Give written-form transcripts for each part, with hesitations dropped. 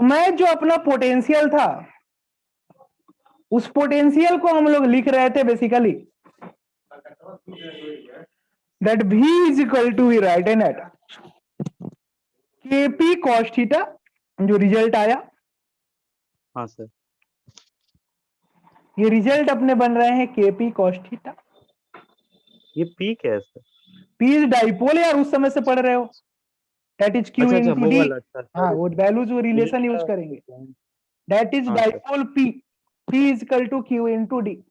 मैं जो अपना पोटेंशियल था उस पोटेंशियल को हम लोग लिख रहे थे basically that v is equal to V right N at KP cos theta जो रिजल्ट आया। हाँ सर। ये रिजल्ट अपने बन रहे हैं केपी कॉस थीटा। ये पी क्या है सर? पी इज डाइपोल यार, उस समय से पढ़ रहे हो, दैट इज क्यू अच्छा इनटू वो डी। वाला। अच्छा हाँ, सॉरी वो सर। वैल्यूज वो मुझे रिलेशन यूज लगा। करेंगे, दैट इज हाँ sir. Dipole P, P is equal to Q into D.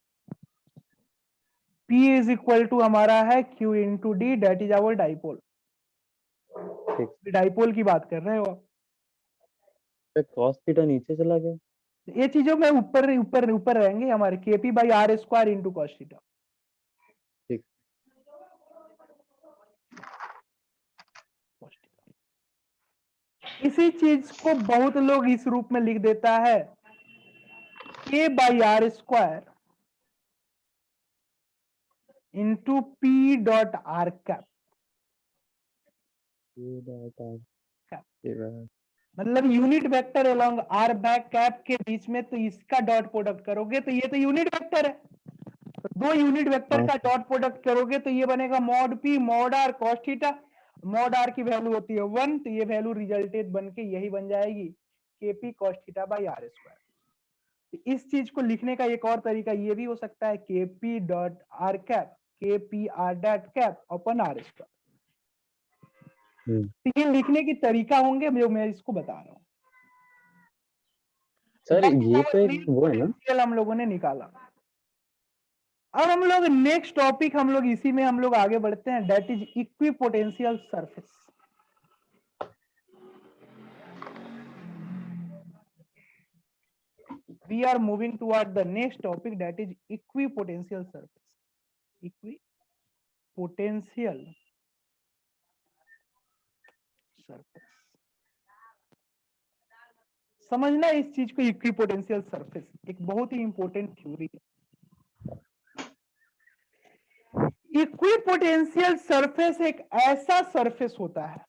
P is equal to हमारा है Q into D, that is our dipole. ठीक। डाइपोल की बात कर रहे हो आप। कॉस थीटा नीचे चला गया। ये चीजों में ऊपर ऊपर ऊपर रहेंगे हमारे K P by are square into cos theta. ठीक। इसी चीज को बहुत लोग इस रूप में लिख देता है K by are square into p dot are cap. मतलब unit vector along r back cap के बीच में, तो इसका डॉट प्रोडक्ट करोगे तो ये तो यूनिट वेक्टर है, तो दो यूनिट वेक्टर हाँ का डॉट प्रोडक्ट करोगे तो ये बनेगा mod P mod R cos theta. Mod R की वैल्यू होती है 1, तो ये वैल्यू रिजल्टेड बन के यही बन जाएगी K P cos theta by are square. तो इस चीज को लिखने का एक और तरीका ये भी हो सकता है K P dot are cap K P R dot cap upon R square. तो ये लिखने की तरीका होंगे जो मैं इसको बता रहा हूँ। सर ये तो एक वो है ना, हम लोगों ने निकाला। अब हम लोग नेक्स्ट टॉपिक हम लोग इसी में हम लोग आगे बढ़ते हैं, that is equipotential surface. We are moving toward the next topic, that is equipotential surface. Equipotential surface समझना इस चीज को। इक्विपोटेंशियल सरफेस एक बहुत ही इंपॉर्टेंट थ्योरी है। इक्विपोटेंशियल सरफेस एक ऐसा सरफेस होता है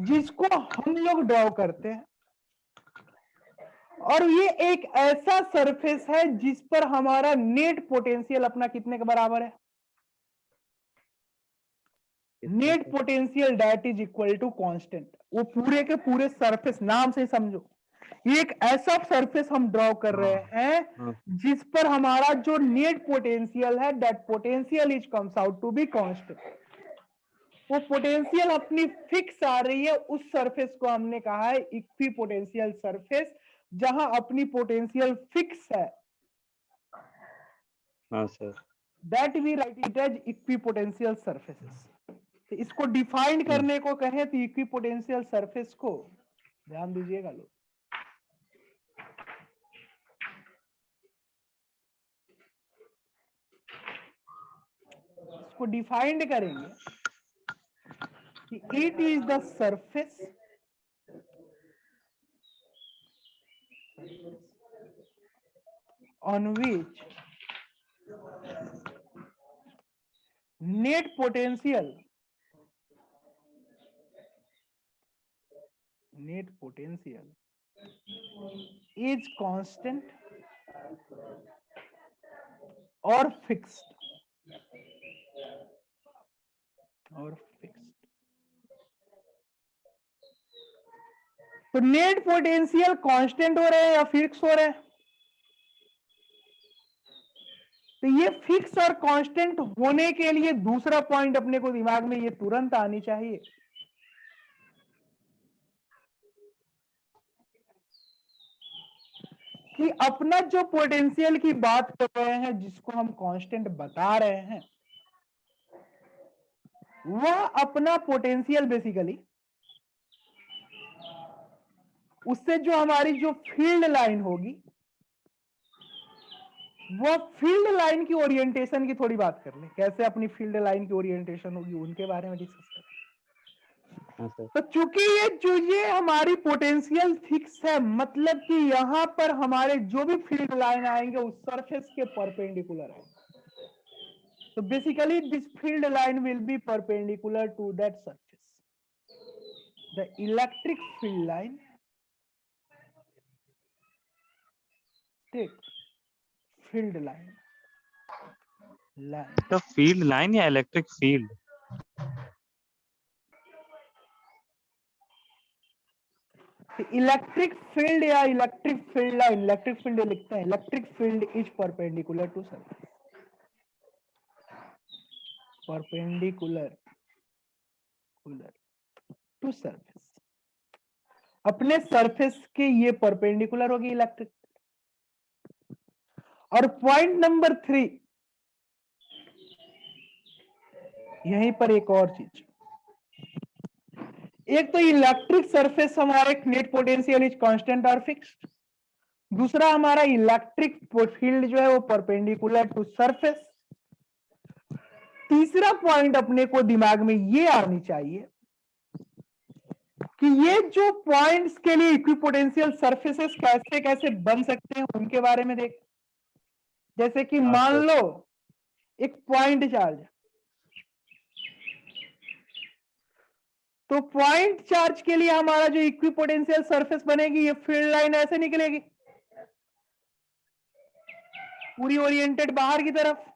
जिसको हम लोग ड्रॉ करते हैं, और ये एक ऐसा सरफेस है जिस पर हमारा नेट पोटेंशियल अपना कितने के बराबर है? Net potential that is equal to constant. वो पूरे के पूरे सरफेस, नाम से समझो ये एक ऐसा सरफेस हम ड्रॉ कर रहे हैं जिस पर हमारा जो नेट पोटेंशियल है, that potential is comes out to be constant. वो पोटेंशियल अपनी फिक्स आ रही है, उस सरफेस को हमने कहा है इक्विपोटेंशियल सरफेस, जहां अपनी पोटेंशियल फिक्स है। हाँ sir. That we write it as equipotential surfaces. तो इसको डिफाइन करने को कहें तो इक्विपोटेंशियल सरफेस को, ध्यान दीजिएगा लोग, इसको डिफाइंड करेंगे कि it is the surface on which net potential is constant or fixed तो नेट पोटेंशियल कांस्टेंट हो रहे हैं या फिक्स हो रहे हैं? तो ये फिक्स और कांस्टेंट होने के लिए दूसरा पॉइंट अपने को दिमाग में ये तुरंत आनी चाहिए कि अपना जो पोटेंशियल की बात कर रहे हैं, जिसको हम कांस्टेंट बता रहे हैं, वह अपना पोटेंशियल बेसिकली उससे जो हमारी जो फील्ड लाइन होगी, वो फील्ड लाइन की ओरिएंटेशन की थोड़ी बात कर ले, कैसे अपनी फील्ड लाइन की ओरिएंटेशन होगी उनके बारे में डिस्कस कर। तो चूंकि ये जो ये हमारी पोटेंशियल फिक्स है, मतलब कि यहां पर हमारे जो भी फील्ड लाइन आएंगे उस सरफेस के परपेंडिकुलर आएंगे। तो basically this field line will be perpendicular to that surface. The electric field line field line तो फील्ड लाइन या इलेक्ट्रिक फील्ड? इलेक्ट्रिक फील्ड या electric field line, electric field लिखते हैं, electric field is perpendicular to surface, perpendicular to surface, अपने surface के ये perpendicular होगी electric. और पॉइंट नंबर 3, यहीं पर एक और चीज, एक तो इलेक्ट्रिक सरफेस हमारे नेट पोटेंशियल इज कांस्टेंट और फिक्स्ड, दूसरा हमारा इलेक्ट्रिक फील्ड जो है वो परपेंडिकुलर टू सरफेस। तीसरा पॉइंट अपने को दिमाग में ये आनी चाहिए कि ये जो पॉइंट्स के लिए इक्विपोटेंशियल सरफेसेस कैसे कैसे बन सकते हैं उनके बारे में देख। जैसे कि मान लो एक पॉइंट चार्ज, तो पॉइंट चार्ज के लिए हमारा जो इक्विपोटेंशियल सरफेस बनेगी, ये फील्ड लाइन ऐसे निकलेगी पूरी ओरिएंटेड बाहर की तरफ,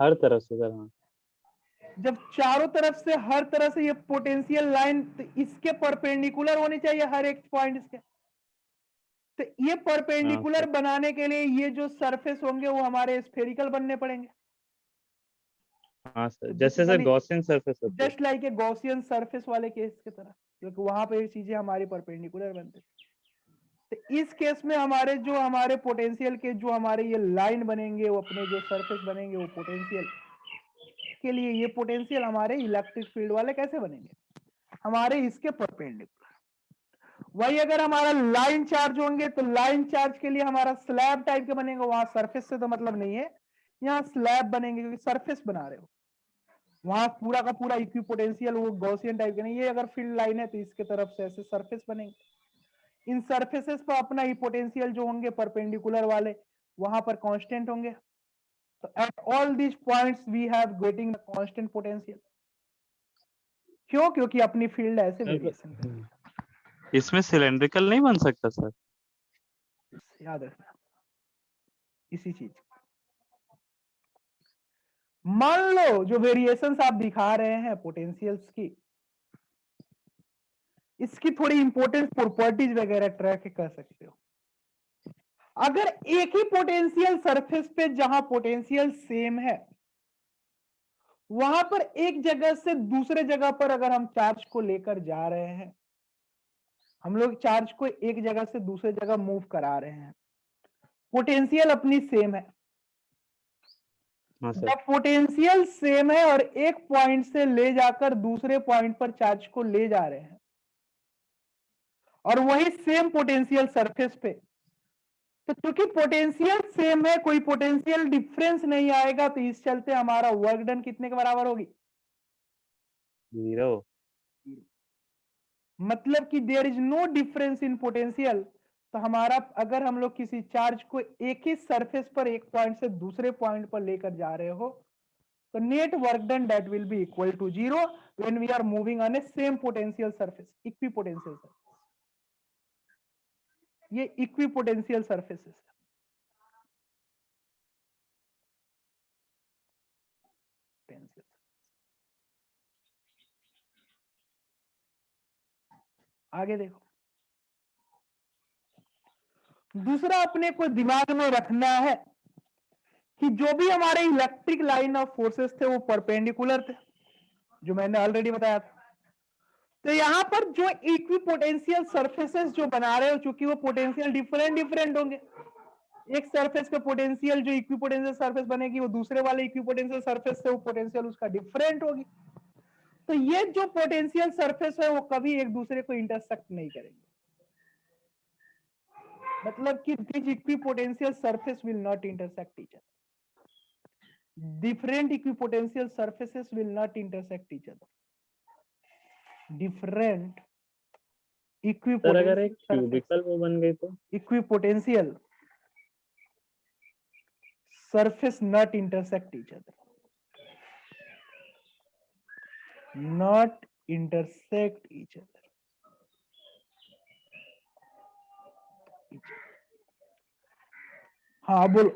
हर तरफ से सर। हाँ, जब चारों तरफ से हर तरह से ये पोटेंशियल लाइन तो इसके परपेंडिकुलर होनी चाहिए हर एक पॉइंट इसके। तो ये परपेंडिकुलर बनाने के लिए ये जो सरफेस होंगे वो हमारे स्फेरिकल बनने पड़ेंगे। हाँ सर, जैसे सर गॉसियन सरफेस होती है, just like a Gaussian surface वाले केस की तरह, क्योंकि वहां पे ये चीजें हमारी परपेंडिकुलर बनती है। तो इस केस में हमारे पोटेंशियल के जो हमारे ये लाइन बनेंगे, वो अपने जो सरफेस बनेंगे, वो पोटेंशियल के लिए ये पोटेंशियल हमारे इलेक्ट्रिक फील्ड वाले कैसे बनेंगे, हमारे इसके परपेंडिकुलर। वही अगर हमारा लाइन चार्ज होंगे तो लाइन चार्ज के लिए हमारा स्लैब टाइप के बनेंगे, वहां सरफेस से तो मतलब नहीं है, यहाँ स्लैब बनेंगे क्योंकि सरफेस बना रहे हो, वहां पूरा का पूरा इक्विपोटेंशियल वो गॉसियन टाइप के नहीं। ये अगर फील्ड लाइन है तो इसके तरफ से ऐसे सरफेस बनेंगे, इन सरफेसेस पर अपना ही पोटेंशियल जो होंगे परपेंडिकुलर वाले वहां पर कांस्टेंट होंगे। तो at all this points we have getting the constant potential. क्यों? क्योंकि अपनी फील्ड ऐसे वेरिएशन। इसमें सिलेंड्रिकल नहीं बन सकता सर? याद रखना इसी चीज। मान लो जो वेरिएशंस आप दिखा रहे हैं पोटेंशियल्स की, इसकी थोड़ी इंपॉर्टेंट प्रॉपर्टीज वगैरह ट्रैक कर सकते हो। अगर एक ही पोटेंशियल सरफेस पे जहां पोटेंशियल सेम है, वहां पर एक जगह से दूसरे जगह पर अगर हम चार्ज को लेकर जा रहे हैं, हम लोग चार्ज को एक जगह से दूसरे जगह मूव करा रहे हैं, पोटेंशियल अपनी सेम है। जब पोटेंशियल सेम है और एक पॉइंट से ले जाकर दूसरे पॉइंट पर चार्ज को ले जा रहे हैं और वही सेम पोटेंशियल सरफेस पे, तो क्योंकि पोटेंशियल सेम है, कोई पोटेंशियल डिफरेंस नहीं आएगा, तो इस चलते हमारा वर्क डन कितने के बराबर होगी? 0। मतलब कि there is no difference in potential. तो हमारा अगर हम लोग किसी चार्ज को एक ही सरफेस पर एक पॉइंट से दूसरे पॉइंट पर लेकर जा रहे हो, तो net work done that will be equal to 0 when we are moving on a same potential surface, equipotential surface. ये इक्विपोटेंशियल सरफेसेस है। आगे देखो, दूसरा अपने को दिमाग में रखना है कि जो भी हमारे इलेक्ट्रिक लाइन ऑफ फोर्सेस थे वो परपेंडिकुलर थे, जो मैंने ऑलरेडी बताया था। तो यहां पर जो इक्विपोटेंशियल सरफेसेस जो बना रहे हो, चूंकि वो पोटेंशियल डिफरेंट होंगे, एक सरफेस पे पोटेंशियल जो इक्विपोटेंशियल सरफेस बनेगी वो दूसरे वाले इक्विपोटेंशियल सरफेस से वो पोटेंशियल उसका डिफरेंट होगी। तो ये जो पोटेंशियल सरफेस है वो कभी एक दूसरे को इंटरसेक्ट नहीं करेंगे, मतलब कि this equipotential surface will not intersect each other, different equipotential surfaces will not intersect each other, different sir अगर एक क्यूबिकल वो बन गई तो equipotential surface not intersect each other, not intersect each other. हाँ बोलो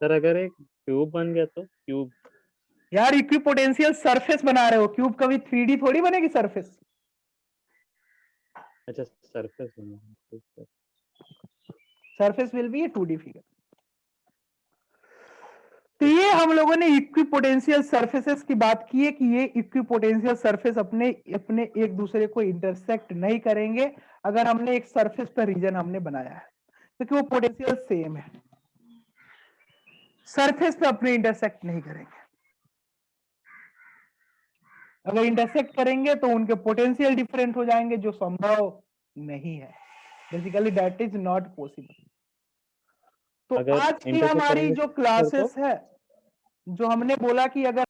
सर अगर एक क्यूब बन गया तो क्यूब यार, इक्विपोटेंशियल सरफेस बना रहे हो, क्यूब कभी 3D थोड़ी बनेगी सरफेस। अच्छा सरफेस बना, surface will be A 2D figure. तो ये हम लोगों ने इक्विपोटेंशियल सरफेसेस की बात की है कि ये इक्विपोटेंशियल सरफेस अपने अपने एक दूसरे को इंटरसेक्ट नहीं करेंगे अगर हमने एक सरफेस पर रीजन हमने बनाया है, क्योंकि वो पोटेंशियल सेम है, सरफेस पे अपने इंटरसेक्ट नहीं करेंगे। अगर इंटरसेक्ट करेंगे तो उनके पोटेंशियल डिफरेंट हो जाएंगे, जो संभव नहीं है, basically that is not possible. तो अगर आज की इंटरसेक्ट हमारी करेंगे जो सर क्लासेस है, जो हमने बोला कि अगर